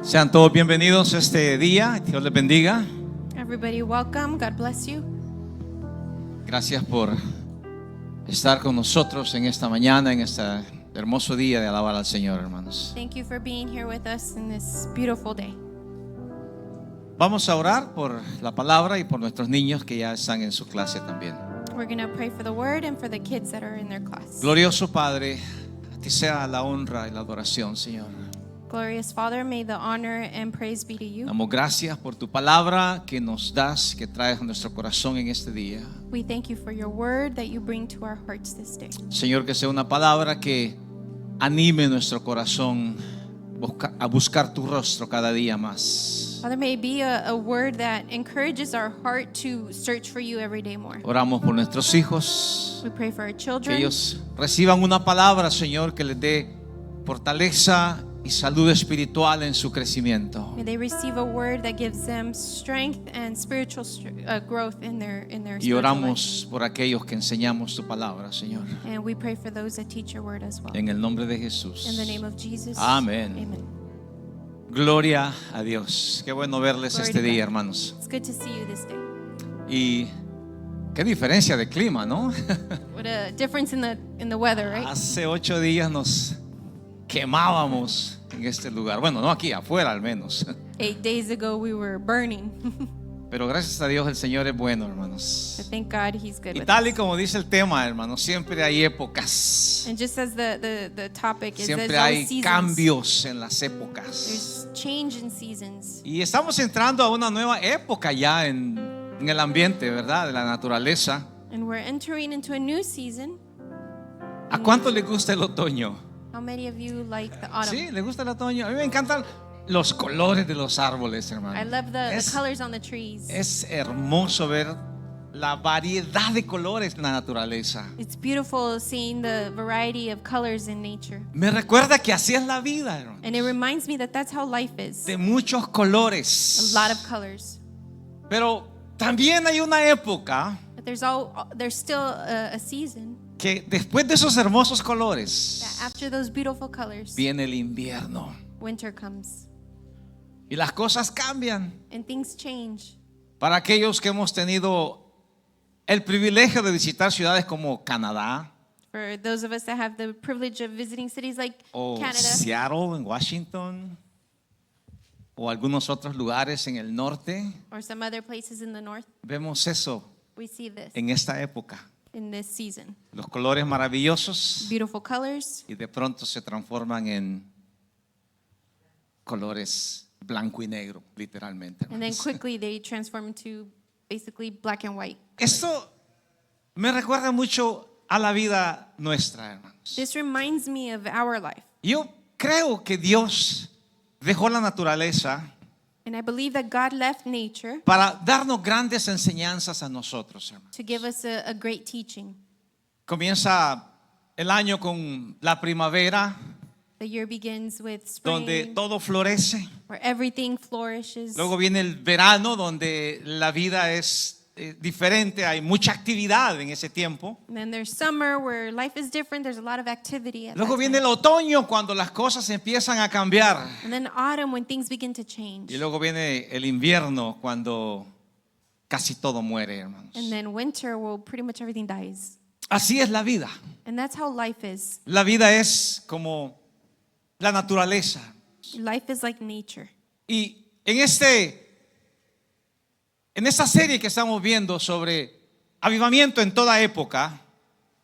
Sean todos bienvenidos este día. Dios les bendiga. Everybody welcome. God bless you. Gracias por estar con nosotros en esta mañana, en este hermoso día de alabar al Señor, hermanos. Thank you for being here with us in this beautiful day. Vamos a orar por la palabra y por nuestros niños que ya están en su clase también. We're going to pray for the word and for the kids that are in their class. Glorioso Padre, a ti sea la honra y la adoración, Señor. Glorious Father, may the honor and praise be to you. Damos gracias por tu palabra que nos das, que traes a nuestro corazón en este día. We thank you for your word that you bring to our hearts this day. Señor, que sea una palabra que anime nuestro corazón a buscar tu rostro cada día más. Father, may it be a word that encourages our heart to search for you every day more. Oramos por nuestros hijos, We pray for our que children. ellos reciban una palabra, Señor, que les dé fortaleza y salud espiritual en su crecimiento. May they receive a word that gives them strength and spiritual growth in their Y spiritual life. oramos por aquellos que enseñamos tu palabra, Señor. And we pray for those that teach your word as well. En el nombre de Jesús. In the name of Jesus. Amén. Amen. Gloria a Dios. Qué bueno verles Glory este to día, God. hermanos. It's good to see you this day. Y qué diferencia de clima, ¿no? What a difference in the weather, right? Hace 8 días nos quemábamos en este lugar. Bueno, no aquí, afuera al menos. 8 days ago we were burning. Pero gracias a Dios el Señor es bueno, hermanos. But thank God He's good Y with tal y us. como dice el tema, hermanos, siempre hay épocas. And just as the topic is, Siempre there's always hay seasons. cambios en las épocas. There's change in seasons. Y estamos entrando a una nueva época ya en el ambiente, ¿verdad? De la naturaleza. And we're entering into a new season. ¿A cuánto le gusta el otoño? How many of you like the autumn? Sí, le gusta el otoño. A mí me encantan los colores de los árboles, hermano. I love the Es- colors on the trees. Es hermoso ver la variedad de colores en la naturaleza. It's beautiful seeing the variety of colors in nature. Me recuerda que así es la vida, hermano. And it reminds me that that's how life is. De muchos A colores. lot of colors. Pero también hay una época But there's still a season que después de esos hermosos colores that after those beautiful colors, viene el invierno. winter comes Y las cosas cambian. and things change. Para aquellos que hemos tenido el privilegio de visitar ciudades como Canadá For those of us that have the privilege of visiting cities like o Canada Seattle en Washington o algunos otros lugares en el norte, or some other places in the north, vemos eso we see this en esta época. in this season. Los colores maravillosos Beautiful colors, y de pronto se transforman en colores blanco y negro, literalmente. and then quickly they transform into basically black and white. Esto me recuerda mucho a la vida nuestra, hermanos. This reminds me of our life. Yo creo que Dios dejó la naturaleza And I believe that God left nature para darnos grandes enseñanzas a nosotros, hermanos. to give us a great teaching. Comienza el año con la primavera, The year begins with donde spring, todo florece. where everything flourishes. Luego viene el verano, donde la vida es diferente, hay mucha actividad en ese tiempo. And then there's summer where life is different. There's a lot of activity. At Luego that viene time. el otoño, cuando las cosas empiezan a cambiar. And then autumn when things begin to change. Y luego viene el invierno, cuando casi todo muere, hermanos. And then winter where pretty much everything dies. Así es la vida. And that's how life is. La vida es como la naturaleza. Life is like nature. Y en esta serie que estamos viendo sobre avivamiento en toda época,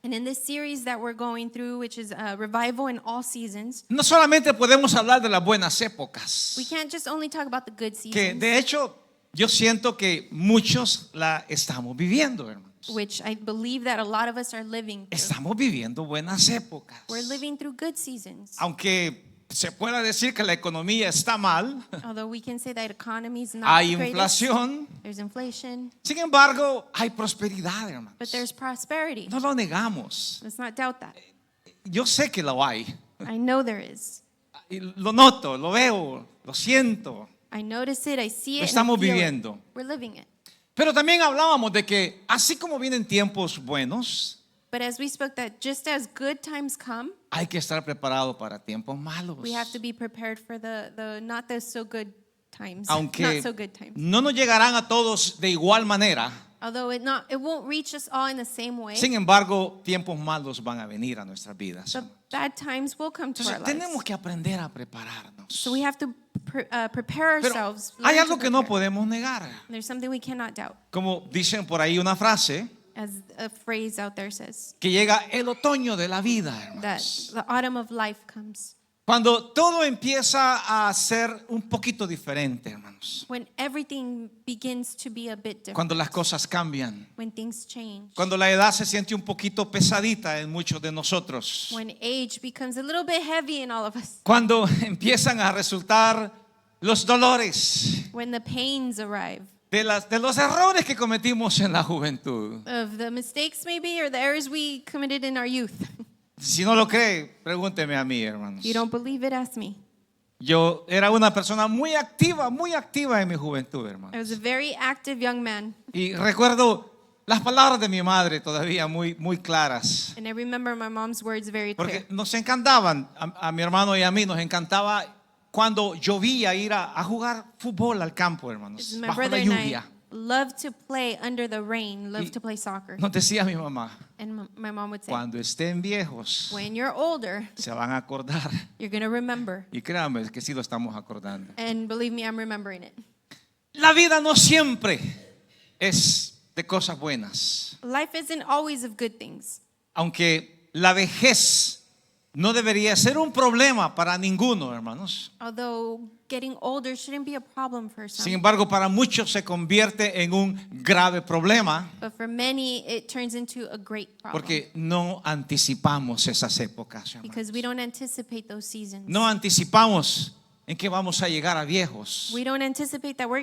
And in this series that we're going through, which is revival in all seasons, no solamente podemos hablar de las buenas épocas, we can't just only talk about the good que seasons, de hecho yo siento que muchos la estamos viviendo, hermanos. which I believe that a lot of us are living through. Estamos viviendo buenas épocas. We're living through good seasons. Aunque se pueda decir que la economía está mal, Although we can say that economy is not hay the greatest. inflación, There's inflation, sin embargo, hay prosperidad, hermanos. but there's prosperity. No lo negamos. Let's not doubt that. Yo sé que lo hay. I know there is. Y lo noto, lo veo, lo siento. I notice it, I see Lo it, estamos and I feel viviendo. it. We're living it. Pero también hablábamos de que así como vienen tiempos buenos, But as we spoke that just as good times come, hay que estar preparado para tiempos malos. we have to be prepared for the not the so good times. Aunque Not so good times. no nos llegarán a todos de igual manera, Although it won't reach us all in the same way. sin embargo, tiempos malos van a venir a nuestras vidas. But bad times will come to our Entonces, tenemos lives. que aprender a prepararnos. So we have to prepare Pero ourselves. hay learn to algo que no prepare. podemos negar. There's something we cannot doubt. Como dicen por ahí una frase, As a phrase out there says, que llega el otoño de la vida, that hermanos. the autumn of life comes. Cuando todo empieza a ser un poquito diferente, hermanos. When everything begins to be a bit different. Cuando las cosas cambian. When things change. Cuando la edad se siente un poquito pesadita en muchos de nosotros. When age becomes a little bit heavy in all of us. Cuando empiezan a resultar los dolores When the pains arrive. de los errores que cometimos en la juventud. Of the mistakes maybe or the errors we committed in our youth. Si no lo cree, pregúnteme a mí, hermanos. If you don't believe it, ask me. Yo era una persona muy activa en mi juventud, I hermanos. was a very active young man. Y recuerdo las palabras de mi madre todavía muy claras. And I remember my mom's words very Porque clear. nos encantaban, a mi hermano y a mí nos encantaba cuando llovía ir a jugar fútbol al campo, hermanos, My bajo la brother and I lluvia. loved to play under the rain, loved Y- to play soccer. Nos decía mi mamá, And my mom would say, cuando estén viejos, when you're older, se van a acordar. you're going to remember. Y créanme que sí lo estamos acordando. And believe me, I'm remembering it. La vida no siempre es de cosas buenas. Life isn't always of good things. Aunque la vejez no debería ser un problema para ninguno, hermanos. Although getting older shouldn't be a problem for some. Sin embargo, para muchos se convierte en un grave problema But for many, it turns into a great problem. porque no anticipamos esas épocas, hermanos. Because we don't anticipate those seasons. No anticipamos en que vamos a llegar a viejos. We don't anticipate that we're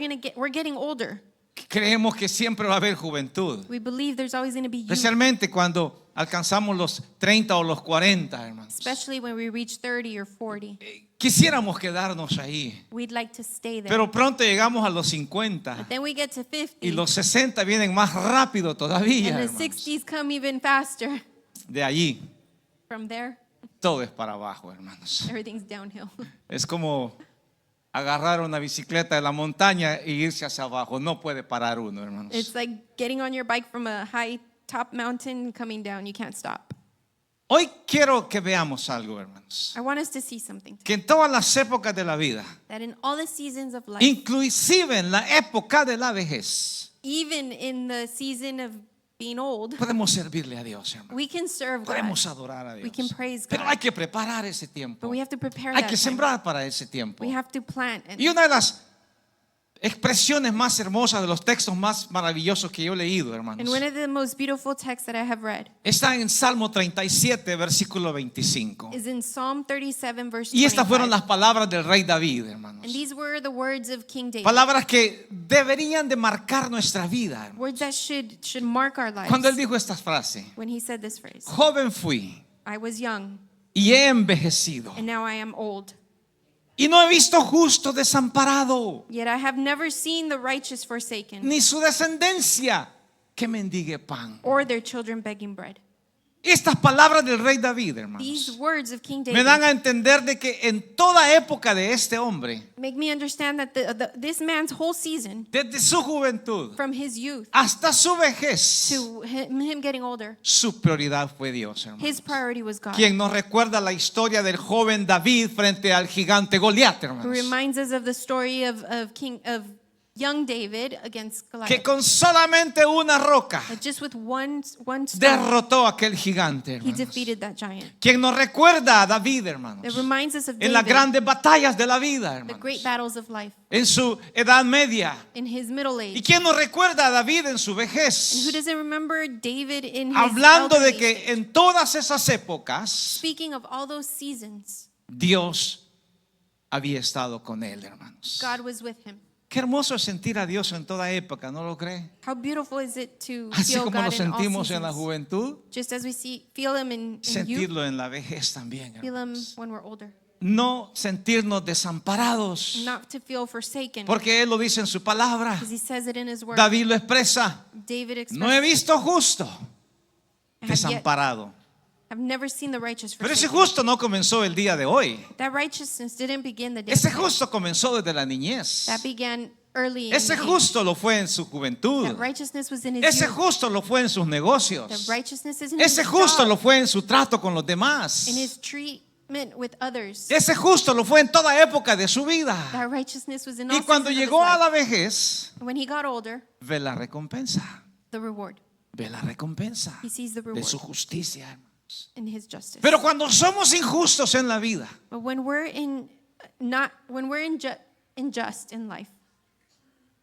getting older. Creemos que siempre va a haber juventud, We believe there's always going to be youth, especialmente cuando alcanzamos los 30 o los 40, hermanos. especially when we reach 30 or 40. Quisiéramos quedarnos ahí, We'd like to stay there. pero pronto llegamos a los 50 But then we get to 50, y los 60 vienen más rápido todavía, and the hermanos. 60s come even faster. De allí From there, todo es para abajo, hermanos. everything's downhill. Es como agarrar una bicicleta de la montaña e irse hacia abajo. No puede parar uno, hermanos. It's like getting on your bike from a high top mountain and coming down. You can't stop. Hoy quiero que veamos algo, hermanos. I want us to see something. Que en todas las épocas de la vida, That in all the seasons of life, inclusive en la época de la vejez, even in the season of being old, podemos servirle a Dios, hermanos. we can serve God. Podemos adorar a We can Dios. praise Pero God. hay que preparar ese tiempo. But we have to prepare Hay that que time. sembrar para ese tiempo. We have to plant. Y una de las expresiones más hermosas, de los textos más maravillosos que yo he leído, hermanos, And one of the most beautiful texts that I have read está en Salmo 37, versículo 25. is in Psalm 37, verse Y estas fueron 25. las palabras del rey David, hermanos. And these were the words of King David. Palabras que deberían de marcar nuestra vida, hermanos. Words that should mark our lives. Cuando él dijo esta frase, When he said this phrase, joven fui I was young, y he envejecido, and now I am old. y no he visto justo desamparado, Yet I have never seen the righteous forsaken, ni su descendencia que mendigue pan. or their children begging bread. Estas palabras del rey David, hermanos, These words of King me dan David a entender de que en toda época de este hombre, make me understand that this man's whole season, desde su juventud from his youth hasta su vejez, to him getting older, su prioridad fue Dios, hermanos. his priority was God. Quien nos recuerda la historia del joven David frente al gigante Goliat, Who hermanos, reminds us of the story of young David against que Goliath. con solamente una roca That just with one stone, derrotó a aquel gigante, he hermanos. defeated that giant. Quien nos recuerda a David, hermanos, It reminds us of en las David, grandes batallas de la vida, the hermanos, great battles of life, en su edad media. in his middle ¿Y age. quién nos recuerda a David en su And who vejez? doesn't remember David in his Hablando de elderly que stage? en todas esas épocas Speaking of all those seasons, Dios había estado con él, hermanos. God was with him. Qué hermoso es sentir a Dios en toda época, ¿no lo cree? How beautiful is it to Así feel como lo God in all sentimos en la seasons? juventud, Just as we feel him in youth, sentirlo en la vejez también, feel him hermanos. when we're older. No sentirnos desamparados, Not to feel forsaken, porque Él lo dice en su palabra. because he says it in his word. David lo expresa. David No he expressed, visto justo, desamparado. I've never seen the righteous Pero ese forsaken. justo no comenzó el día de hoy. That righteousness didn't begin the day. Ese today. justo comenzó desde la niñez. That began early in Ese the age. justo lo fue en su juventud. That righteousness was in his Ese youth. justo lo fue en sus negocios. That righteousness is in Ese his justo job, lo fue en su trato con los demás. in his treatment with others. Ese justo lo fue en toda época de su vida. That righteousness was in all Y cuando seasons of his llegó a life. la vejez, When he got older, ve la recompensa. the reward. Ve la recompensa He sees the de reward su justicia, hermanos. in his justice. Pero cuando somos injustos en la vida, But when we're unjust in life,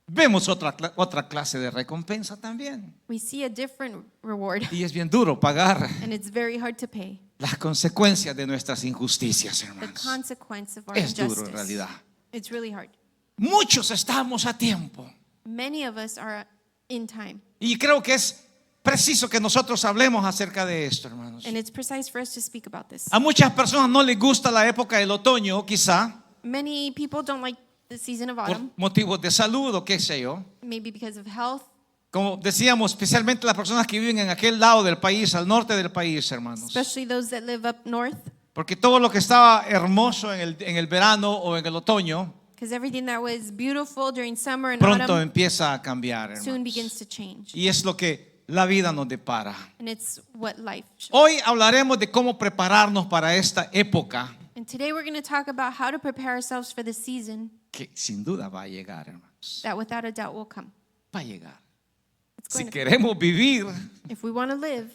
vemos otra clase de recompensa también. we see a different reward, Y es bien duro pagar and it's very hard to pay las consecuencias de nuestras injusticias, the hermanos. consequence of our Es duro en injustice. realidad. It's really hard. Muchos estamos a tiempo. Many of us are in time, Y creo que es preciso que nosotros hablemos acerca de esto, hermanos. and it's precise for us to speak about this. A muchas personas no les gusta la época del otoño, quizá, Many people don't like the season of por autumn, motivos de salud o qué sé yo. maybe because of health. Como decíamos, especialmente las personas que viven en aquel lado del país, al norte del país, hermanos. Especially those that live up north, Porque todo lo que estaba hermoso en el verano o en el otoño, because everything that was beautiful during summer and pronto autumn empieza a cambiar, soon hermanos. begins to change. Y es lo que la vida nos depara. And it's what life shows. Hoy hablaremos de cómo prepararnos para esta época And today we're going to talk about how to prepare ourselves for the season que sin duda va a llegar, hermanos. that without a doubt will come. Va a llegar. It's Si going to queremos vivir, If we want to live,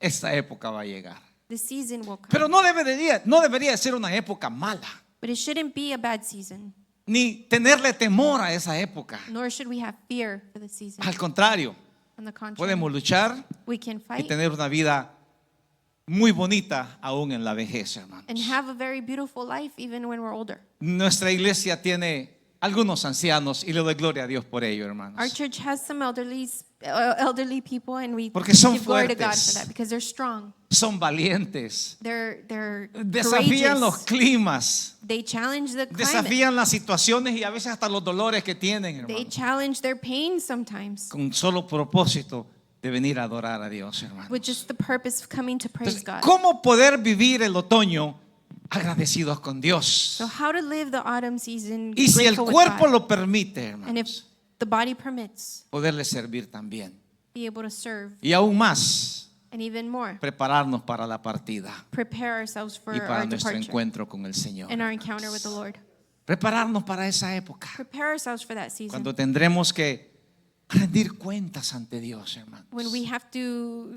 esta época va a llegar. the season will come. Pero no debería ser una época mala, But it shouldn't be a bad season, ni tenerle temor a esa época. nor should we have fear for the season. Al contrario, On the contrary, podemos luchar we can y fight tener una vida muy bonita aún en la vejez, hermanos. and have a very beautiful life even when we're older. Nuestra iglesia tiene algunos ancianos y le doy gloria a Dios por ello, Our hermanos. church has some elderly people, and we Porque son give glory to God fuertes. for that because they're strong. Son valientes, They're desafían los courageous. climas, They challenge the climate. desafían las situaciones y a veces hasta los dolores que tienen, They hermanos, challenge their pain sometimes con solo propósito de venir a adorar a Dios, hermanos. with just the purpose of coming to praise Entonces, God. ¿cómo poder vivir el otoño agradecidos con Dios? So how to live the autumn season Y si el grateful with cuerpo God. lo permite, And if hermanos, the body permits, poderle servir también. be able to serve, Y aún más, and even more, prepararnos para la partida prepare ourselves for y para our nuestro departure encuentro con el Señor. and our encounter with the Lord. Prepararnos para esa época, Prepare ourselves for that season cuando tendremos que rendir cuentas ante Dios, hermanos. when we have to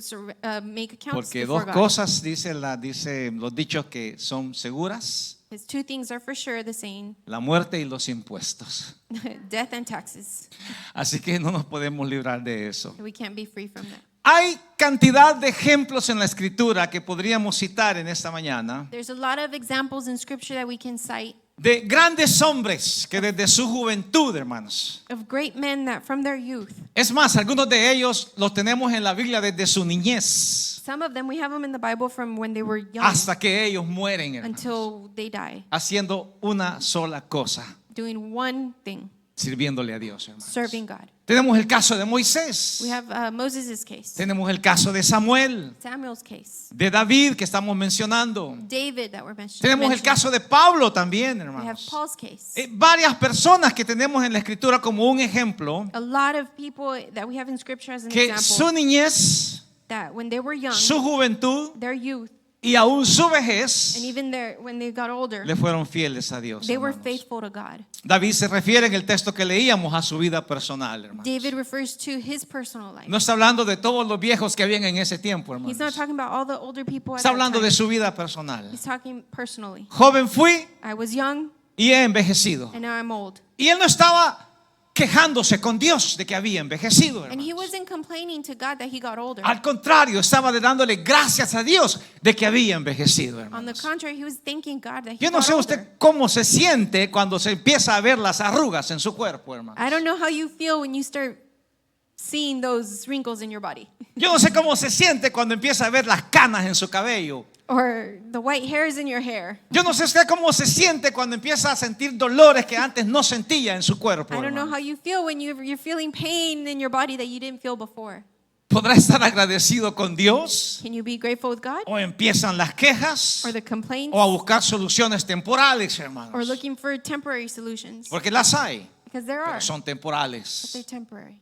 make accounts Porque before dos God. cosas dice los dichos que son seguras: Because two things are for sure the same: la muerte y los impuestos. death and taxes. Así que no nos podemos librar de eso. We can't be free from that. Hay cantidad de ejemplos en la escritura que podríamos citar en esta mañana There's a lot of examples in Scripture that we can cite de grandes hombres que desde su juventud, hermanos. of great men that from their youth, Es más, algunos de ellos los tenemos en la Biblia desde su niñez some of them we have them in the Bible from when they were young hasta que ellos mueren, hermanos, until they die, haciendo una sola cosa, doing one thing, sirviéndole a Dios, hermanos. serving God. Tenemos el caso de Moisés, We have Moses' case, tenemos el caso de Samuel, Samuel's case, de David que estamos mencionando, David that we're mentioning. tenemos el caso de Pablo también, We have hermanos. Paul's case. Varias personas que tenemos en la escritura como un ejemplo, A lot of people that we have in Scripture as an que example su niñez, that when they were young, su juventud their youth, y aún su and vejez even when they got older, le fueron fieles a Dios, they were hermanos. faithful to God. David se refiere en el texto que leíamos a su vida personal, hermanos. David refers to his personal life. No está hablando de todos los viejos que habían en ese tiempo, He's not hermanos. talking about all the older people at Está that hablando time. de su vida personal. He's talking personally. Joven fui I was young y he envejecido. and now I'm old. Y él no estaba quejándose con Dios de que había envejecido, And he hermanos. wasn't complaining to God that he got older. Al contrario, estaba dándole gracias a Dios de que había envejecido, On the hermanos. contrary, he was thanking God that he Yo no got sé older. usted cómo se siente cuando se empieza a ver las arrugas en su cuerpo, hermano. I don't know how you feel when you start seeing those wrinkles in your body Yo no sé cómo se siente cuando empieza a ver las canas en su cabello. or the white hairs in your hair. Yo no sé usted cómo se siente cuando empieza a sentir dolores que antes no sentía en su cuerpo, I don't know hermano. how you feel when you're feeling pain in your body that you didn't feel before. ¿Podrá estar agradecido con Dios? Can you be grateful with God? ¿O empiezan las quejas? Or the complaints? ¿O a buscar soluciones temporales, Or hermanos? looking for temporary solutions? Porque las hay, Because there are, pero son but they're temporales. temporary.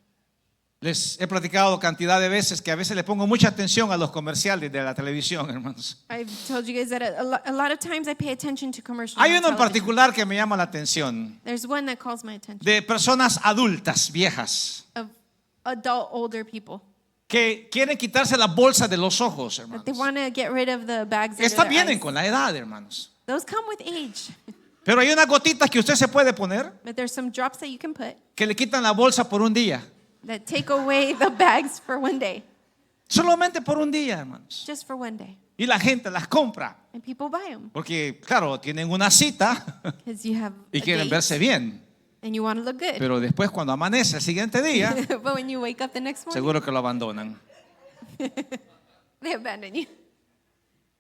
Les he platicado cantidad de veces que a veces le pongo mucha atención a los comerciales de la televisión, hermanos. I've told you guys that a lot of times I pay attention to commercials. Hay on uno en television. particular que me llama la atención, There's one that calls my attention de personas adultas, viejas, of adult older people que quieren quitarse las bolsas de los ojos, that they hermanos. want to get rid of the bags. under Está their bien eyes. con la edad, hermanos. Those come with age, Pero hay unas gotitas que usted se puede poner but there's some drops that you can put que le quitan la bolsa por un día. that take away the bags for one day, Solamente por un día, hermanos. just for one day, Y la gente las compra. and people buy them Porque, claro, tienen una cita because you have y a quieren date verse bien. and you want to look good. Pero después, cuando amanece el siguiente día, But when you wake up the next morning, seguro que lo abandonan. they abandon you.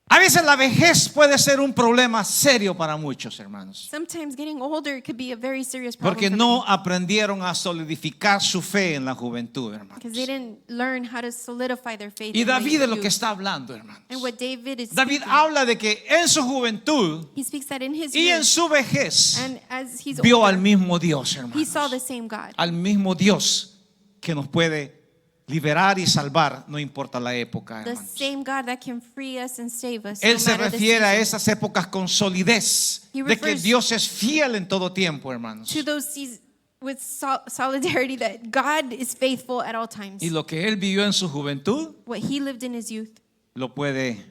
A veces la vejez puede ser un problema serio para muchos, hermanos. Sometimes getting older could be a very serious problem Porque for no many, aprendieron a solidificar su fe en la juventud, hermanos. because they didn't learn how to solidify their faith. Y in the David es lo youth. que está hablando, hermanos. And what David is David speaking, habla de que en su juventud he speaks that in his y en youth, su vejez and as he's vio older, al mismo Dios, he saw the hermanos. same God, Al mismo Dios que nos puede liberar y salvar, no importa la época, the hermanos. same God that can free us and save us. Él no se matter the refiere a season. esas épocas con solidez, He de que refers Dios es fiel en todo tiempo, hermanos. To those seasons with solidarity that God is faithful at all times. Y lo que él vivió en su juventud, What he lived in his youth, lo puede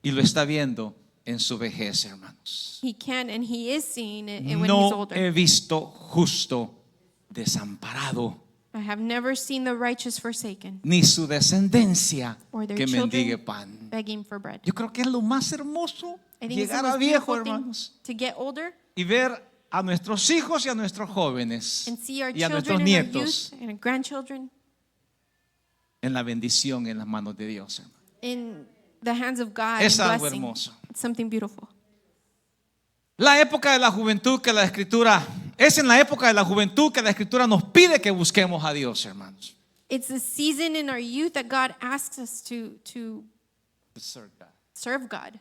y lo está viendo en su vejez, hermanos. he can and he is seeing it when he's No older. he visto justo desamparado, I have never seen the righteous forsaken ni su descendencia or their que mendigue children pan. begging for bread. Yo creo que es lo más hermoso, I think it's the llegar a most viejo, beautiful thing hermanos, to get older y ver a nuestros hijos y a nuestros jóvenes and see our y a nuestros children and our nietos youth and our grandchildren en la bendición en las manos de Dios, hermano. in the hands of God Es and algo blessing. hermoso. It's something beautiful. La época de la juventud que la Escritura, es en la época de la juventud que la Escritura nos pide que busquemos a Dios, hermanos. It's a season in our youth that God asks us to serve God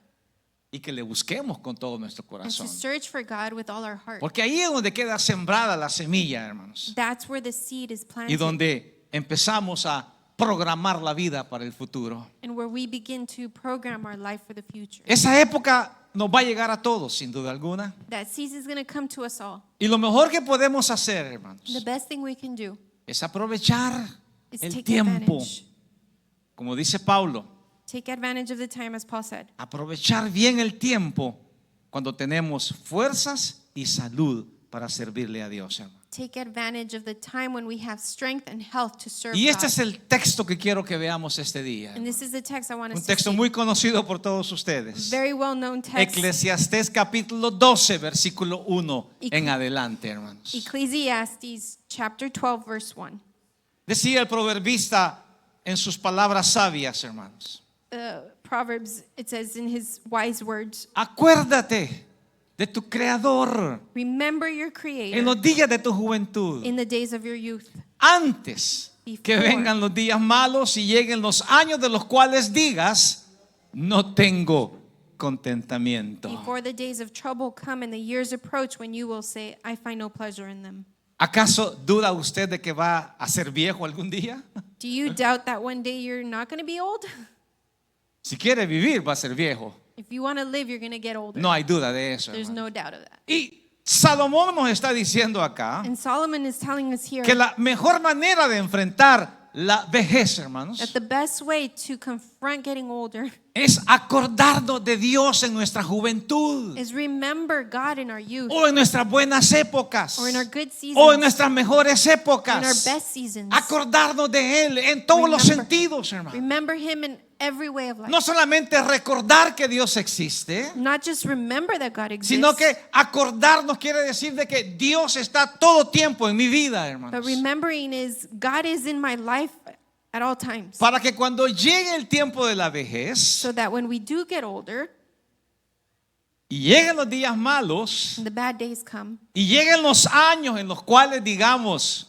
Y que le busquemos con todo nuestro and to corazón. search for God with all our heart. Porque ahí es donde queda sembrada la semilla, hermanos. That's where the seed is Y planted donde empezamos a programar la vida para el futuro. and where we begin to program our life for the future. Esa época nos va a llegar a todos, sin duda alguna. That season is going to come to us all. Y lo mejor que podemos hacer, hermanos, The best thing we can do es aprovechar is el take tiempo. advantage. Como dice Pablo, Take advantage of the time, as Paul said. aprovechar bien el tiempo cuando tenemos fuerzas y salud para servirle a Dios, hermano. Take advantage of the time when we have strength and health to serve Y este God. es el texto que quiero que veamos este día. And this is the text I want us Un to texto see. muy conocido por todos ustedes. Very well known text. Eclesiastés capítulo 12, versículo 1 Ecl- en adelante, hermanos. Ecclesiastes chapter 12 verse 1. Decía el proverbista en sus palabras sabias, hermanos. Proverbs, it says in his wise words, Acuérdate de tu creador remember your en creator los días de tu juventud, in the days of your youth, antes que Before. vengan los días malos y lleguen los años de los cuales digas, no tengo contentamiento. before the days of trouble come and the years approach when you will say, I find no pleasure in them. ¿Acaso duda usted de que va a ser viejo algún día? Do you doubt that one day you're not going to be old? Si quiere vivir, va a ser viejo. If you want to live, you're going to get older. No hay duda de eso, There's hermano. no doubt of that. Y Salomón nos está diciendo acá And Solomon is telling us here que la mejor manera de enfrentar la vejez, hermanos, that the best way to confront getting older es acordarnos de Dios en nuestra juventud, is remember God in our youth, o en nuestras buenas épocas, or in our good seasons, o en nuestras mejores in our épocas. best seasons. Acordarnos de Él en todos los Remember. sentidos, hermano. Remember Him in every way of life. No solamente recordar que Dios existe, Not just remember that God exists, sino que acordarnos quiere decir de que Dios está todo tiempo en mi vida, but hermanos. remembering is God is in my life at all times. Para que cuando llegue el tiempo de la vejez So that when we do get older y lleguen los días malos and the bad days come, y lleguen los años en los cuales digamos,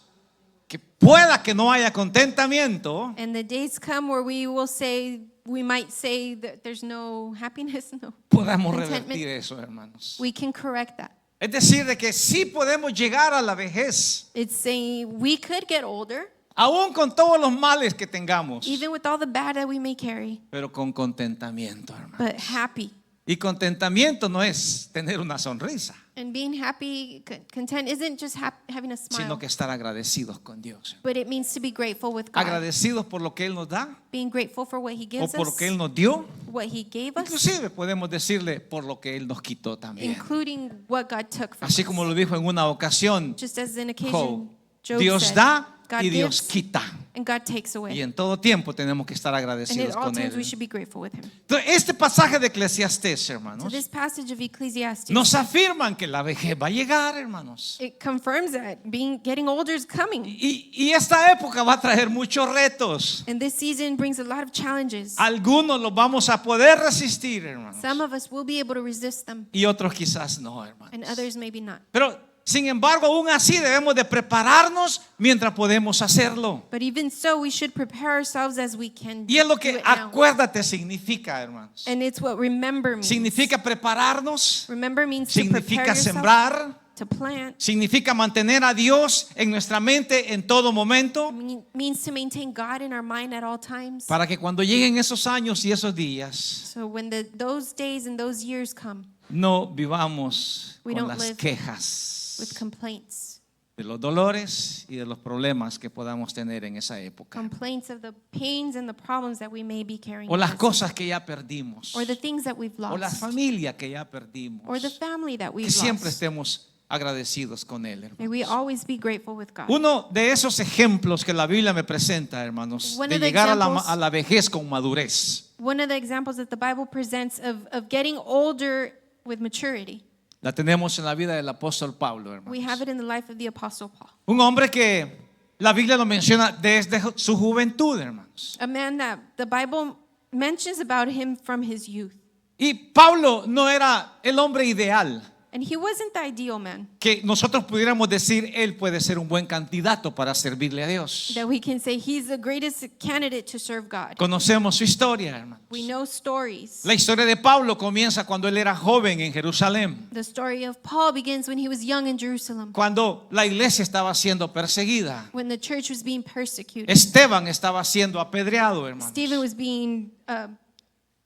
qué pueda que no haya contentamiento, and the days come where we might say that there's no happiness, no podamos contentment, revertir eso, hermanos. we can correct that. Es decir, de que sí podemos llegar a la vejez, It's saying we could get older, aún con todos los males que tengamos, even with all the bad that we may carry, pero con contentamiento, hermano. but happy. Y contentamiento no es tener una sonrisa, And being happy, content, isn't just having a smile, sino que estar agradecidos con Dios. but it means to be grateful with God. Agradecidos por lo que Él nos da Being grateful for what He o gives por lo us, que Él nos dio. what He gave us, Inclusive podemos decirle por lo que Él nos quitó también. including what God took from Así us. como lo dijo en una ocasión Just as an Job, occasion, Job Dios said, da God y Dios gives quita. and God takes Y away. en todo tiempo tenemos que estar And at agradecidos all con times we Él. should be grateful with Him. Entonces, este pasaje de Eclesiastés, So hermanos, this passage of Ecclesiastes, nos afirman que la vejez va a llegar, hermanos. it confirms that getting older is coming. Y esta época va a traer muchos retos. And this season brings a lot of challenges. Algunos los vamos a poder resistir, hermanos. Some of us will be able to resist them, Y otros quizás no, and hermanos. others maybe not. Pero, sin embargo, aún así debemos de prepararnos mientras podemos hacerlo. But even so, we should prepare ourselves as we can Y es lo do que it now. acuérdate significa, hermanos. And it's what remember means. Significa prepararnos, Remember means to prepare significa yourself, sembrar, to plant. significa mantener a Dios en nuestra mente en todo momento, Means to maintain God in our mind at all times. para que cuando lleguen esos años y esos días, So when those days and those years come no vivamos We con don't las live quejas with complaints, de los dolores y de los problemas que podamos tener en esa época, complaints of the pains and the problems that we may be carrying, o las with us, cosas que ya perdimos, or the things that we've o la lost, familia que ya perdimos, or the family that que we've siempre lost. estemos agradecidos con Él, May we hermanos. always be grateful with God. Uno de esos ejemplos que la Biblia me presenta, hermanos, One de of the llegar examples- a la vejez con madurez, One of the examples that the Bible presents of getting older with maturity, la tenemos en la vida del apóstol Pablo, we hermanos. have it in the life of the Apostle Paul. Un hombre que la Biblia lo menciona desde su juventud, hermanos. A man that the Bible mentions about him from his youth. Y Pablo no era el hombre ideal, And he wasn't the ideal man que nosotros pudiéramos decir, él puede ser un buen candidato para servirle a Dios. that we can say he's the greatest candidate to serve God. Conocemos su historia, hermanos. We know stories. La historia de Pablo comienza cuando él era joven en Jerusalén, The story of Paul begins when he was young in Jerusalem, cuando la iglesia estaba siendo perseguida. when the church was being persecuted. Esteban estaba siendo apedreado, hermanos. Stephen was being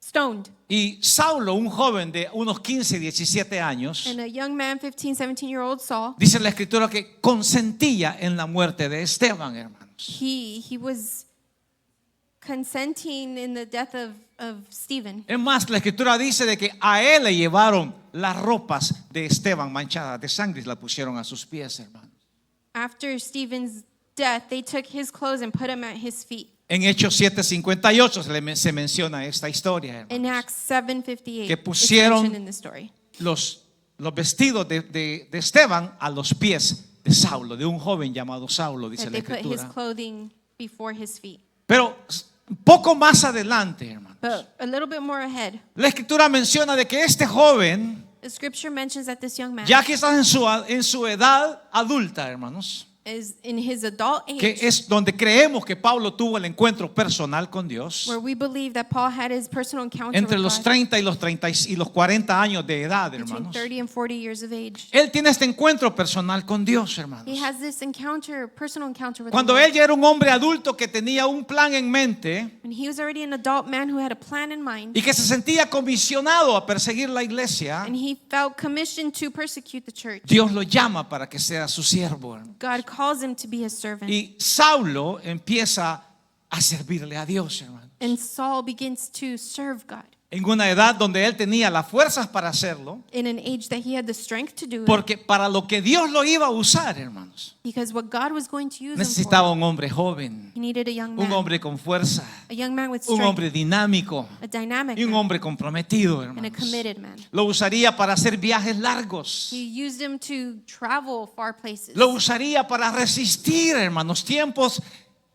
stoned. Y Saulo, un joven de unos 15, 17 años, And a young man, 15, 17-year-old Saul, dice la escritura que consentía en la muerte de Esteban, hermanos. he was consenting in the death of Stephen. Es más, la escritura dice de que a él le llevaron las ropas de Esteban manchadas de sangre y las pusieron a sus pies, hermanos. After Stephen's death, they took his clothes and put him at his feet. En Hechos 7:58 se menciona esta historia, In hermanos. Acts 7:58, Que it's pusieron mentioned in the story. Los vestidos de Esteban a los pies de Saulo, de un joven llamado Saulo, dice That la they put his escritura. clothing before his feet. Pero poco más adelante, hermanos, But a little bit more ahead, la escritura menciona de que este joven, the scripture mentions that this young man ya quizás en su edad adulta, hermanos, is in his adult que age, es donde creemos que Pablo tuvo el encuentro personal con Dios, where we believe that Paul had his personal encounter entre with los God 30 y los 40 años de edad, between hermanos. 30 and 40 years of age. Él tiene este encuentro personal con Dios, hermanos. He has this personal encounter with Cuando the Lord. él ya era un hombre adulto que tenía un plan en mente And he was already an adult man who had a plan in mind, y que se sentía comisionado a perseguir la iglesia, and he felt commissioned to persecute the church. Dios lo llama para que sea su siervo, hermano. God calls him to be his servant. Y Saulo empieza a servirle a Dios, hermano. And Saul begins to serve God En una edad donde él tenía las fuerzas para hacerlo, in an age that he had the strength to do it, porque para lo que Dios lo iba a usar, hermanos, because what God was going to use him necesitaba for, un hombre joven, he needed a young un man, hombre con fuerza, a young man with un strength, hombre dinámico a dynamic y un man, hombre comprometido, and a hermanos. committed man. Lo usaría para hacer viajes largos. He used him to travel far places. Lo usaría para resistir, hermanos, tiempos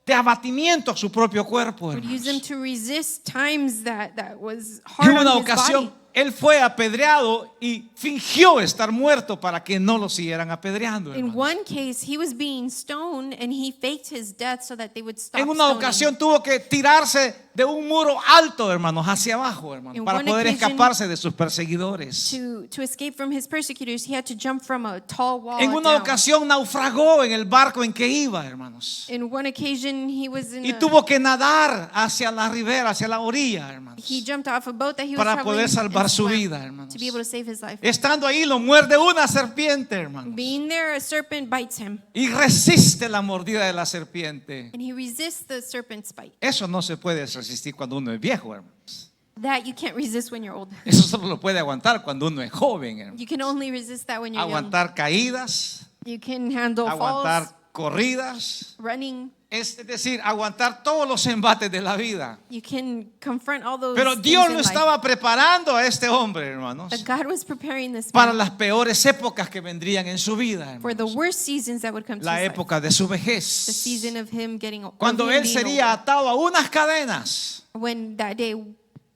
de abatimiento a su propio cuerpo, Would use him hermanos. to resist times that was En hard una on his ocasión, body. él fue apedreado y fingió estar muerto para que no lo siguieran apedreando. In Hermanos. one case, he was being stoned and he faked his death so that they would stop En una stoning. ocasión tuvo que tirarse de un muro alto, hermanos, hacia abajo, hermanos, In para one poder occasion, escaparse de sus perseguidores. To escape from his persecutors, he had to jump from a tall wall En una down. ocasión naufragó en el barco en que iba, hermanos, In one occasion, he was in y tuvo que nadar hacia la ribera, hacia la orilla, hermanos, he jumped off a boat that he was para traveling poder salvar and su swam vida, hermanos. to be able to save his life. Estando ahí lo muerde una serpiente, hermanos, Being there, a serpent bites him, y resiste la mordida de la serpiente. and he resists the serpent's bite. Eso no se puede resistir cuando uno es viejo, hermanos. That you can't resist when you're old. Eso solo lo puede aguantar cuando uno es joven, hermanos. You can only resist that when you're Aguantar caídas, young. You can handle aguantar falls, corridas, running. es decir, aguantar todos los embates de la vida. You can confront all those Pero things Dios in lo life. estaba preparando a este hombre, hermanos, But God was preparing this para man las peores épocas que vendrían en su vida, for the hermanos. worst seasons that would come to La his life. época de su The vejez, season of him getting of cuando him él being sería older. atado a unas cadenas When that day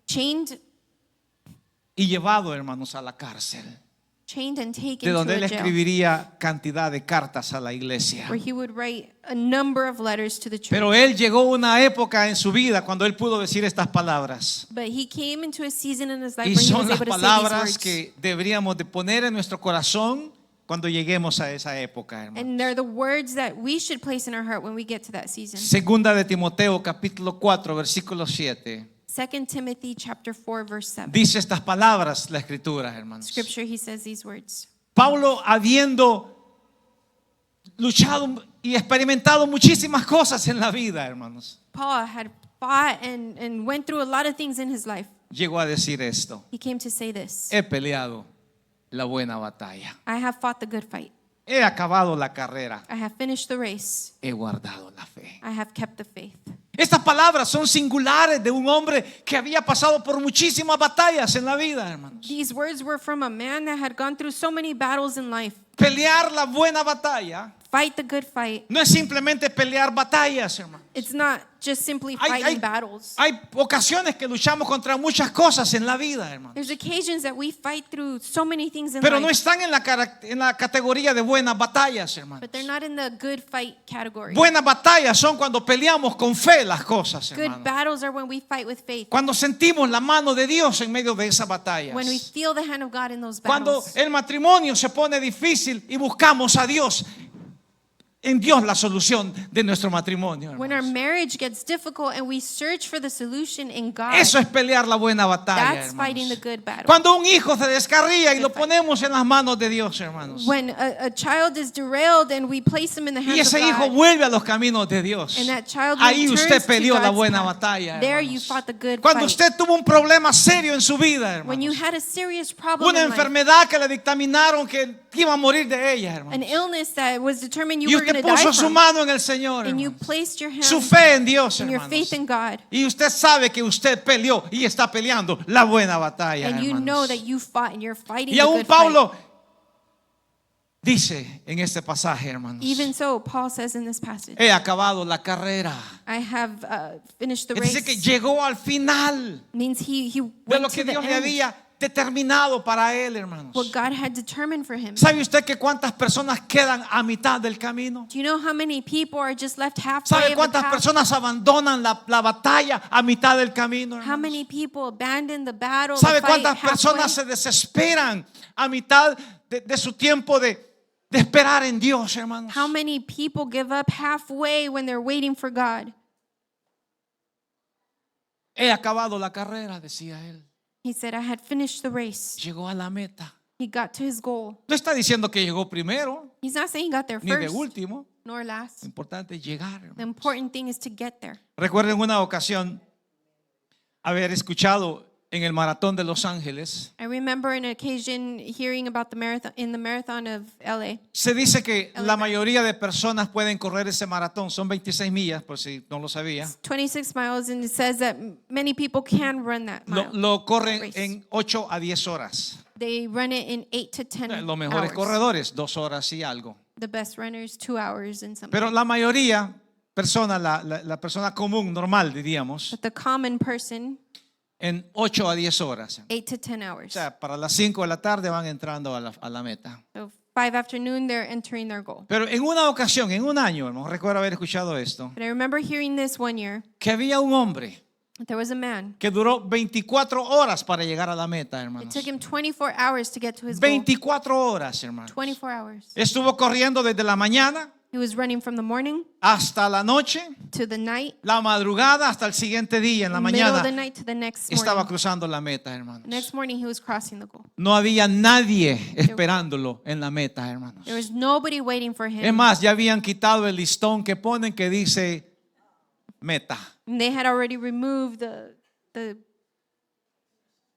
chained y llevado, hermanos, a la cárcel, and taken de donde to él a jail, escribiría cantidad de cartas a la iglesia. where he would write a number of letters to the church. Pero él llegó a una época en su vida cuando él pudo decir estas palabras. But he came into a season in his life Y where he son was las able to say these palabras words. que deberíamos de poner en nuestro corazón cuando lleguemos a esa época, hermano. And they're the words that we should place in our heart when we get to that season. Segunda de Timoteo, capítulo 4, versículo 7. 2 Timothy chapter 4 verse 7. Dice estas palabras la escritura, hermanos. Scripture, he says these words. Pablo, habiendo luchado y experimentado muchísimas cosas en la vida, hermanos, Paul had fought and went through a lot of things in his life. llegó a decir esto: He came to say this. he peleado la buena batalla, I have fought the good fight. he acabado la carrera, I have finished the race. he guardado la fe. I have kept the faith. Estas palabras son singulares de un hombre que había pasado por muchísimas batallas en la vida, hermanos. These words were from a man that had gone through so many battles in life. Pelear la buena batalla Fight the good fight. no es simplemente pelear batallas, hermanos. It's not just simply fighting battles. Hay ocasiones que luchamos contra muchas cosas en la vida, hermanos. There's occasions that we fight through so many things in Pero no life, están en la categoría de buenas batallas, hermanos. but they're not in the good fight category. Buenas batallas son cuando peleamos con fe las cosas, Good hermanos. battles are when we fight with faith. Cuando sentimos la mano de Dios en medio de esas batallas. When we feel the hand of God in those Cuando battles. el matrimonio se pone difícil y buscamos a Dios, en Dios la solución de nuestro matrimonio, When our hermanos. marriage gets difficult and we search for the solution in God. Eso es pelear la buena batalla, That's fighting the hermanos. good battle. Cuando un hijo se descarría y Good lo fight. ponemos en las manos de Dios, hermanos, When a child is derailed and we place him in the y hands of ese hijo God. vuelve a los caminos de Dios, And that child ahí returns usted to peleó la God's buena path. batalla, There hermanos. you fought the good Cuando fight. usted tuvo un problema serio en su vida, When you hermanos, had a serious problem una in life, enfermedad que le dictaminaron que iba a morir de ella, an hermanos, illness that was determined you y were going usted to die puso su from, mano en el Señor, and you hermanos, placed your hand su fe en Dios, and your hermanos, faith in God, y usted sabe que usted peleó y está peleando la buena batalla, and you know hermanos. that you fought and you're fighting Y the aún good fight. Pablo dice en este pasaje, hermanos, Even so, Paul says in this passage, he acabado la carrera. I have finished the Es race. decir, que llegó al final Means he de went lo to que the Dios le end, había determinado para él, hermanos. what God had determined for him. ¿Sabe usted que cuántas personas quedan a mitad del camino? Do you know how many people are just left halfway ¿Sabe of the cuántas path? personas abandonan la batalla a mitad del camino, How hermanos? many people abandon the battle, ¿Sabe the fight cuántas personas halfway? se desesperan a mitad de su tiempo de esperar en Dios, hermanos? How many people give up halfway when they're waiting for God? He acabado la carrera, decía él. He said, I had finished the race. Llegó a la meta. He got to his goal. No está diciendo que llegó primero He's not saying he got there ni de first último. nor Lo last. importante es llegar, The hermano. important thing is to get there. Recuerden una ocasión haber escuchado en el maratón de Los Ángeles. I remember an occasion hearing about the marathon of LA. Se dice que la LA. mayoría de personas pueden correr ese maratón. Son 26 millas, por si no lo sabía. 26 miles, and it says that many people can run that mile. Lo corren race. en 8 a 10 horas. They run it in 8 to 10 Los mejores hours. corredores, 2 horas y algo. The best runners, 2 hours and something. Pero la mayoría, la persona común, normal, diríamos, But the common person, en 8 a 10 horas. 8 to 10 O hours. sea, para las 5 de la tarde van entrando a la meta. So 5 afternoon, they're entering their goal. Pero en una ocasión, en un año, no recuerdo haber escuchado esto, But I remember hearing this one year. que había un hombre There was a man. que duró 24 horas para llegar a la meta, It hermanos. took him 24 hours to get to his goal. 24 horas, hermanos. 24 hours. Estuvo corriendo desde la mañana He was running from the morning hasta la noche, to the night, la madrugada hasta el siguiente día, en la middle of the mañana. night to the next Estaba morning. cruzando la meta, hermanos. The next morning, he was crossing the goal. No había nadie esperándolo en la meta, hermanos. There was nobody waiting for Es him. más, ya habían quitado el listón que ponen que dice meta. And they had already removed the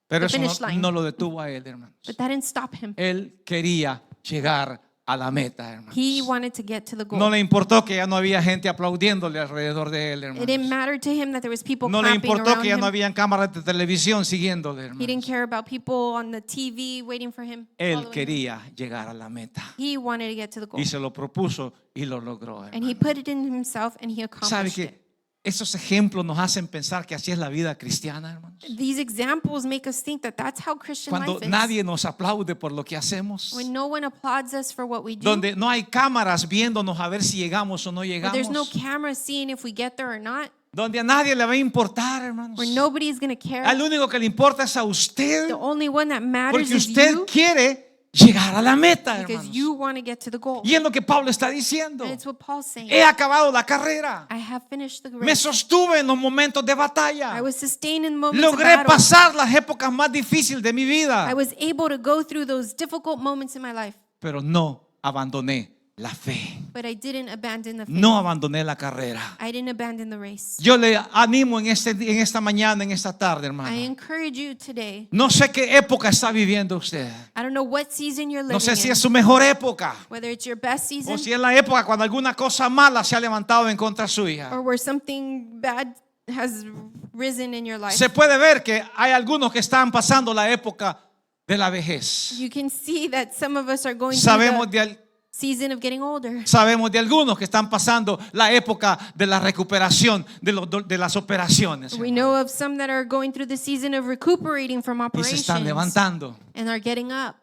Pero The eso finish line. no lo detuvo a él, hermanos. but that didn't stop him. Él quería llegar a la meta, hermanos. He wanted to get to the No goal. le importó que ya no había gente aplaudiéndole alrededor de él, It didn't hermanos. matter to him that there was people No le clapping importó around que ya no him. habían cámaras de televisión siguiéndole, He didn't hermanos. care about people on the TV waiting for him. Él following him. quería llegar a la meta He wanted to get to the goal. y se lo propuso y lo logró, And he hermanos. put it in himself and he ¿Sabe accomplished it. que esos ejemplos nos hacen pensar que así es la vida cristiana, hermanos? These examples make us think that that's how Christian Cuando life is. nadie nos aplaude por lo que hacemos, When no one applauds us for what we do. donde no hay cámaras viéndonos a ver si llegamos o no Where there's no llegamos, camera seeing if we get there or not. donde a nadie le va a importar, hermanos. Where nobody's going to care. Al único que le importa es a usted, The only one that matters porque is usted you. quiere llegar a la meta, Because hermanos. you want to get to the goal. Y es lo que Pablo está diciendo. And it's what Paul's saying. He acabado la carrera. I have finished the Me race. sostuve en los momentos de batalla. I was sustained in moments of Logré battle. pasar las épocas más difíciles de mi vida, I was able to go through those difficult moments in my life. pero no abandoné la fe. But I didn't abandon the faith. No abandoné la carrera. I didn't abandon the race. Yo le animo en esta mañana, en esta tarde, hermano. I encourage you today. No sé qué época está viviendo usted. I don't know what season you're living No sé si in. es su mejor época Whether it's your best season o si es la época cuando alguna cosa mala se ha levantado en contra suya. or where something bad has risen in your life. Se puede ver que hay algunos que están pasando la época de la vejez. You can see that some of us are going Sabemos through the de, season of getting older. sabemos de algunos que están pasando la época de la recuperación de las operaciones. We know of some that are going through the season of recuperating from Y se operations están levantando. and are getting up.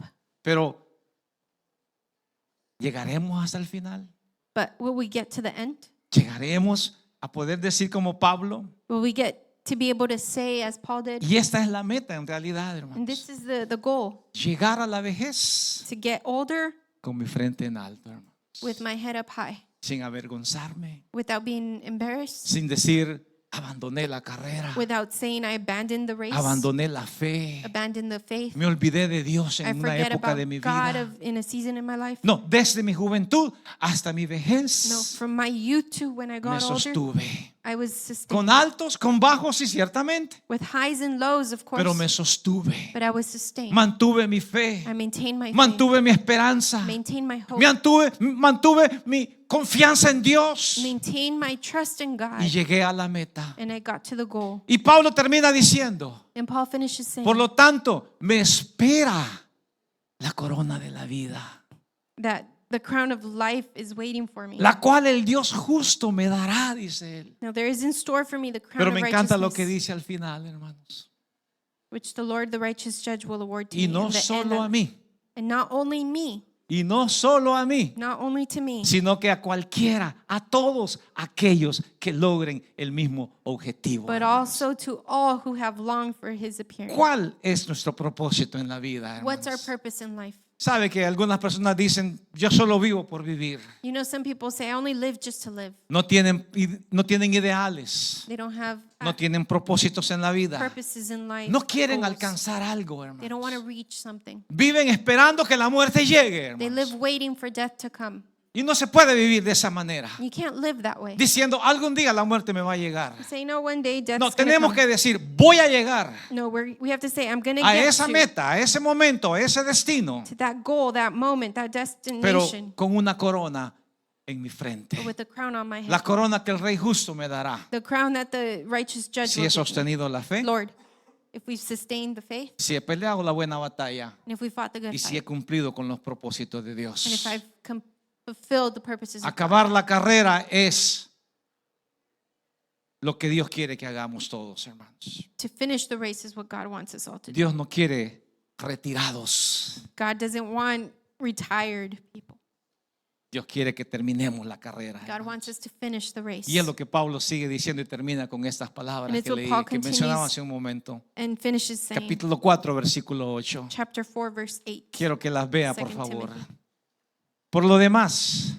Pero ¿llegaremos hasta el final? But will we get to the end? ¿Llegaremos a poder decir como Pablo? Will we get to be able to say as Paul did? Y esta es la meta en realidad, And hermanos. this is the goal, Llegar a la vejez to get older con mi frente en alto, hermanos. with my head up high, Sin avergonzarme, without being embarrassed, sin decir abandoné la carrera, without saying I abandoned the race, abandoné la fe, abandoned the faith, me olvidé de Dios I en una forget época about de mi God vida. in a season in my life. No, desde mi juventud hasta mi No, vejez from my youth to when I me got older, sostuve. I was sustained Con altos, con bajos, y ciertamente, with highs and lows, of course, pero me sostuve. but I was sustained. Mantuve mi fe, I maintained my faith, mantuve mi esperanza, maintained my hope, mantuve mi confianza en Dios maintained my trust in God, y llegué a la meta. and I got to the goal. Y Pablo termina diciendo, And Paul finishes saying por lo tanto, me espera la corona de la vida, that the crown of life is waiting for me. la cual el Dios justo me dará, dice él. Now there is in store for me the crown Pero of me encanta lo righteousness, que dice al final, hermanos. which the Lord, the righteous judge, will award to Y me. no in the end solo a mí, and not only me, y no solo a mí, not only to me, sino que a cualquiera, a todos aquellos que logren el mismo objetivo. but also to all who have longed for his appearing. ¿Cuál es nuestro propósito en la vida, What's our hermanos? purpose in life? Sabe que algunas personas dicen, yo solo vivo por vivir. You know, some people say, I only live just to live. No tienen ideales, They don't have no tienen propósitos en la vida. purposes in life. No quieren goals. alcanzar algo, They don't want to hermanos. reach something. Viven esperando que la muerte llegue, They hermanos. live waiting for death to come. Y no se puede vivir de esa manera, You can't live that way. diciendo, algún día la muerte me va a llegar. Say, no, one day death's No, gonna tenemos come. que decir, voy a llegar No, we have to say, I'm going to a get esa meta, a ese momento, a ese destino, to that goal, that moment, that pero destination, con una corona en mi frente. but with a crown on my head. La corona que el Rey justo me dará. The crown that the righteous judge Si will he give me. sostenido la fe, Lord, if we've sustained the faith, si he peleado la buena batalla and if we fought the good y si he fight, cumplido con los propósitos de and if Dios. I've fulfilled the purposes of God. Acabar la carrera es lo que Dios quiere que hagamos todos, hermanos. To finish the race is what God wants us all to do. Dios no quiere retirados. God doesn't want retired people. Dios quiere que terminemos la carrera. God wants us to finish the race. Y es lo que Pablo sigue diciendo y termina con estas palabras And it's que what leí, Paul que mencionaba continues hace un momento. And finishes saying, Capítulo 4, versículo 8. chapter 4, verse 8. Quiero que las vea, por 2 favor. Timothy. Por lo demás,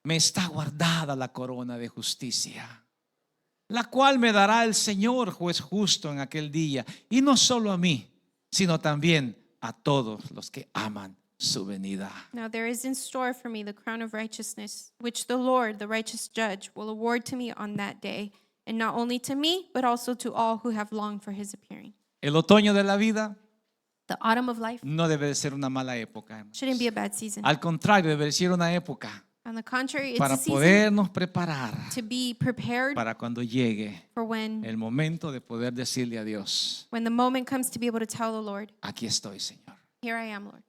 me está guardada la corona de justicia, la cual me dará el Señor, juez justo, en aquel día. Y no solo a mí, sino también a todos los que aman su venida. Now there is in store for me the crown of righteousness, which the Lord, the righteous judge, will award to me on that day, and not only to me, but also to all who have longed for his appearing. El otoño de la vida The autumn of life no debe de ser una mala época, hermanos. shouldn't be a bad season. Al contrario, debe ser una época On the contrary, it's para a season podernos preparar to be prepared para cuando llegue for when el momento de poder decirle a Dios: the moment comes to be able to tell the Lord, aquí estoy, Señor. here I am, Lord.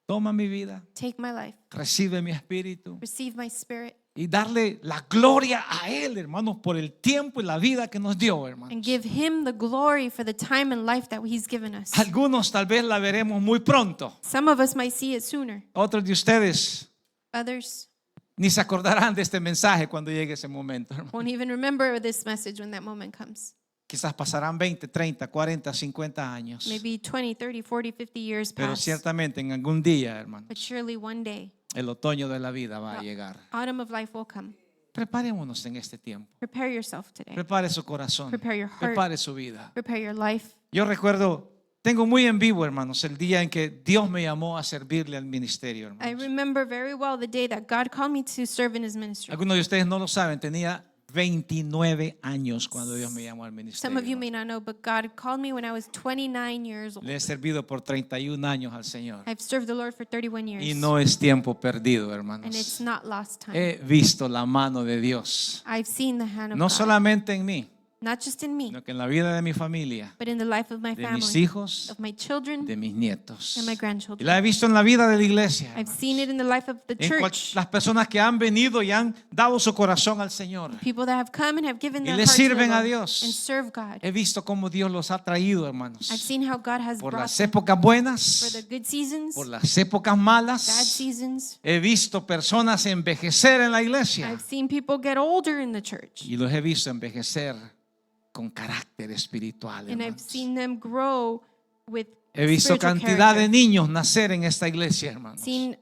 Toma mi vida, Take my life, recibe mi espíritu, receive my spirit, y darle la gloria a Él, hermanos, por el tiempo y la vida que nos dio, hermanos. and give him the glory for the time and life that he's given us. Algunos tal vez la veremos muy pronto. Some of us might see it sooner. Otros de ustedes Others ni se acordarán de este mensaje cuando llegue ese momento, hermano. won't even remember this message when that moment comes. Quizás pasarán 20, 30, 40, 50 años. Maybe 20, 30, 40, 50 years Pero pass. ciertamente en algún día, hermanos, But surely one day, el otoño de la vida va a llegar. autumn of life will come. Preparémonos en este tiempo. Prepare yourself today. Prepare su corazón. Prepare your heart. Prepare su vida. Prepare your life. Yo recuerdo, tengo muy en vivo, hermanos, el día en que Dios me llamó a servirle al ministerio, I hermanos. remember very well the day that God called me to serve in his ministry. Algunos de ustedes no lo saben, tenía 29 años cuando Dios me llamó al Some ministerio. of you may not know, but God called me when I was 29 years old. Le he servido por 31 años al Señor. I've served the Lord for 31 years. Y no es tiempo perdido, And it's hermanos. not lost time. He visto la mano de Dios, I've seen the hand of no God, solamente en mí, not just in me, sino que en la vida de mi familia, but in the life of my de mis family, hijos, of my children, de mis nietos. and my Y grandchildren. la he visto en la vida de la iglesia, I've hermanos. seen it in the life of the En church. las personas que han venido y han dado su corazón al Señor. People that have come and have given Y their le hearts to the sirven a Lord Dios. and serve God. He visto cómo Dios los ha traído, hermanos, I've seen how God has por brought las them épocas for buenas, the good seasons, por las épocas bad malas. seasons. He visto personas envejecer en la iglesia I've seen people get older in the church, y los he visto envejecer con carácter espiritual, and I've hermanos. seen them grow with He visto spiritual cantidad de character. niños nacer en esta iglesia, hermanos, Seen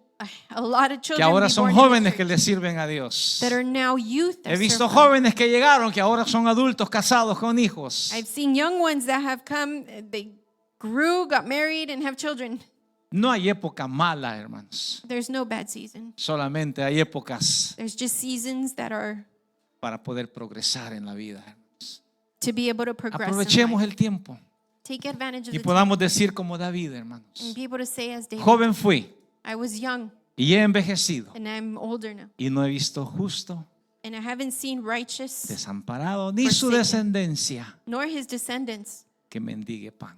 a lot of que children ahora be son born in the jóvenes que church le sirven a Dios. that are now youth that He visto serve God. jóvenes que llegaron que ahora son adultos casados con hijos. I've seen young ones that have come, they grew, got married, and have children. No hay época mala, hermanos. There's no bad season. Solamente hay épocas There's just seasons that are para poder progresar en la vida, hermanos. to be able to progress in Aprovechemos life. el tiempo Take advantage of y the time podamos decir como David, and hermanos. be able to say as David, Joven fui I was young y he envejecido and I'm older now. y no he visto justo, And I haven't seen righteous desamparado, ni su Forsaken. descendencia nor his descendants que mendigue pan.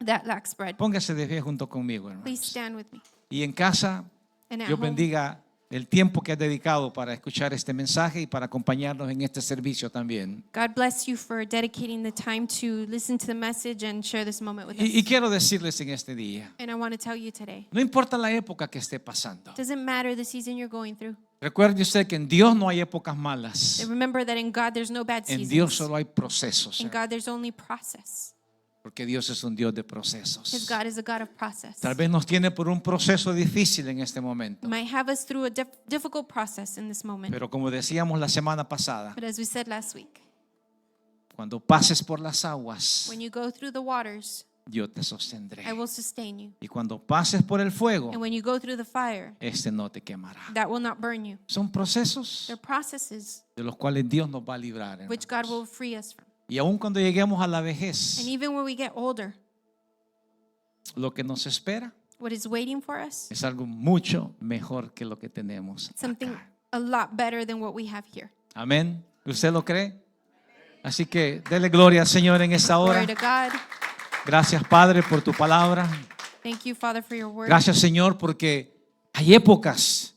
that lacks bread. Póngase de pie junto conmigo, Please hermanos. stand with me. Y en casa, And at Dios home, bendiga el tiempo que has dedicado para escuchar este mensaje y para acompañarnos en este servicio también. God bless you for dedicating the time to listen to the message and share this moment with us. Y quiero decirles en este día, And I want to tell you today, no importa la época que esté pasando. it doesn't matter the season you're going through. Recuerde usted que en Dios no hay épocas malas. And remember that in God there's no bad En seasons. Dios solo hay procesos. In God there's only process. Porque Dios es un Dios de Because procesos. God is a God of process. Tal vez nos tiene por un proceso difícil en este momento. Might have us through a difficult process in this moment. Pero como decíamos la semana pasada, But as we said last week, cuando pases por las aguas, when you go through the waters, yo te sostendré. I will sustain you. Y cuando pases por el fuego, And when you go through the fire, este no te quemará. that will not burn you. Son procesos They're processes de los cuales Dios nos va a librar, which hermanos. God will free us from. Y aun cuando lleguemos a la vejez, And even when we get older, lo que nos espera what is waiting for us, es algo mucho mejor que lo que tenemos something acá. a lot better than what we have here. Amén. ¿Usted lo cree? Así que dele gloria al Señor en esta hora. Glory to God. Gracias, Padre, por tu palabra. Thank you, Father, for your word. Gracias, Señor, porque hay épocas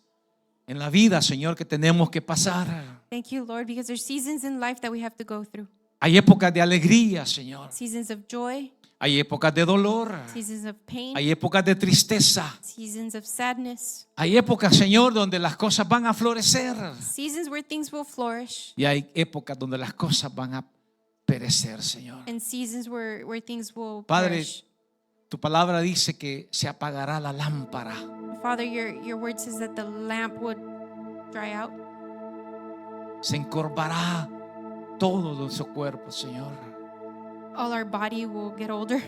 en la vida, Señor, que tenemos que pasar. Thank you, Lord, because there's seasons in life that we have to go through. Hay épocas de alegría, Señor. Seasons of joy, Hay épocas de dolor. seasons of pain, Hay épocas de tristeza. seasons of sadness, Hay épocas, Señor, donde las cosas van a florecer. seasons where things will flourish, Y hay épocas donde las cosas van a perecer, Señor. and seasons where things will Padre, perish. tu palabra dice que se apagará la lámpara. Father, your word says that the lamp would dry out. Se encorvará todo nuestro cuerpo, Señor. All our body will get older,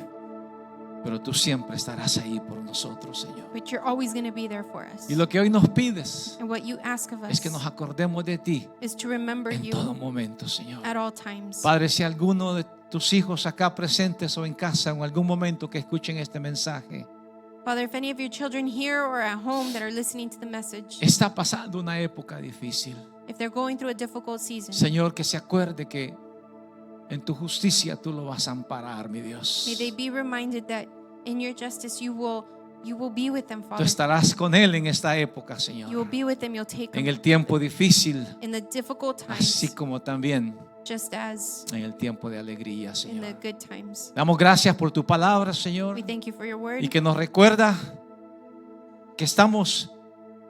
Pero tú siempre estarás ahí por nosotros, Señor. but you're always going to be there for us. Y lo que hoy nos pides And what you ask of es us que nos acordemos de ti is to remember en you todo momento, Señor. at all times. Padre, si alguno de tus hijos acá presentes o en casa o en algún momento que escuchen este mensaje Father, if any of your children here or at home that are listening to the message, está pasando una época difícil, if they're going through a difficult season, Señor, que se acuerde que en tu justicia tú lo vas a amparar, mi Dios. may they be reminded that in your justice you will be with them, Tú Father. estarás con Él en esta época, You will Señor. be with them, you'll take En them el tiempo difícil, in the difficult así times, como también just as en el tiempo de alegría, in the Señor. good times. Damos gracias por tu palabra, Señor, We thank you for your word, y que nos recuerda que estamos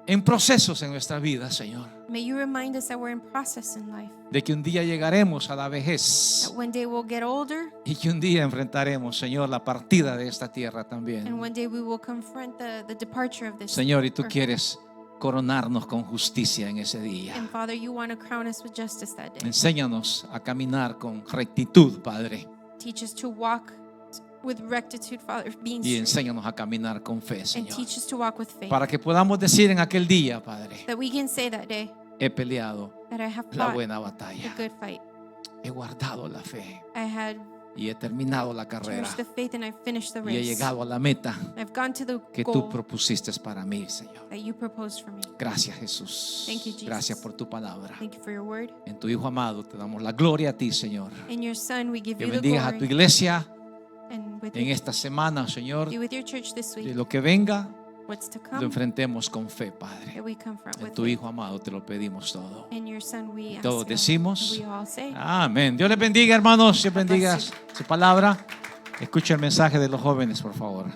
en procesos en nuestra vida, Señor. may you remind us that we're in process in life, De que un día llegaremos a la vejez that one day we'll get older, y que un día enfrentaremos, Señor, la partida de esta tierra and también. one day we will confront the departure of this Señor, y tú earth. quieres coronarnos con justicia en ese día. And Father, you want to crown us with justice that day. Enséñanos a caminar con rectitud, Padre, Teach us to walk with rectitude, Father, being y straight, enséñanos a caminar con fe, and Señor, teach us to walk with faith, para que podamos decir en aquel día, Padre, that we can say that day he peleado that I have la fought buena a batalla, good fight. he guardado la fe I had y he terminado la carrera cherished the faith and I finished the y he race. llegado a la meta I've gone to the que tú goal propusiste para mí, Señor. that you proposed for me. Gracias, Jesús. Thank you, Jesus. Gracias por tu palabra. Thank you for your word. En tu Hijo amado te damos la gloria a ti, Señor. In your Son, we give Que you the bendigas a tu glory. iglesia And with en you, esta semana, Señor. be with your church this De week. lo que venga, What's to lo come, enfrentemos con fe, Padre. that we confront En with tu faith. Hijo amado te lo pedimos todo. In your Son, we ask Todos it all. decimos, And we all say, amén. Dios les bendiga, hermanos. Dios God bless bendiga you. su palabra. Escucha el mensaje de los jóvenes, por favor.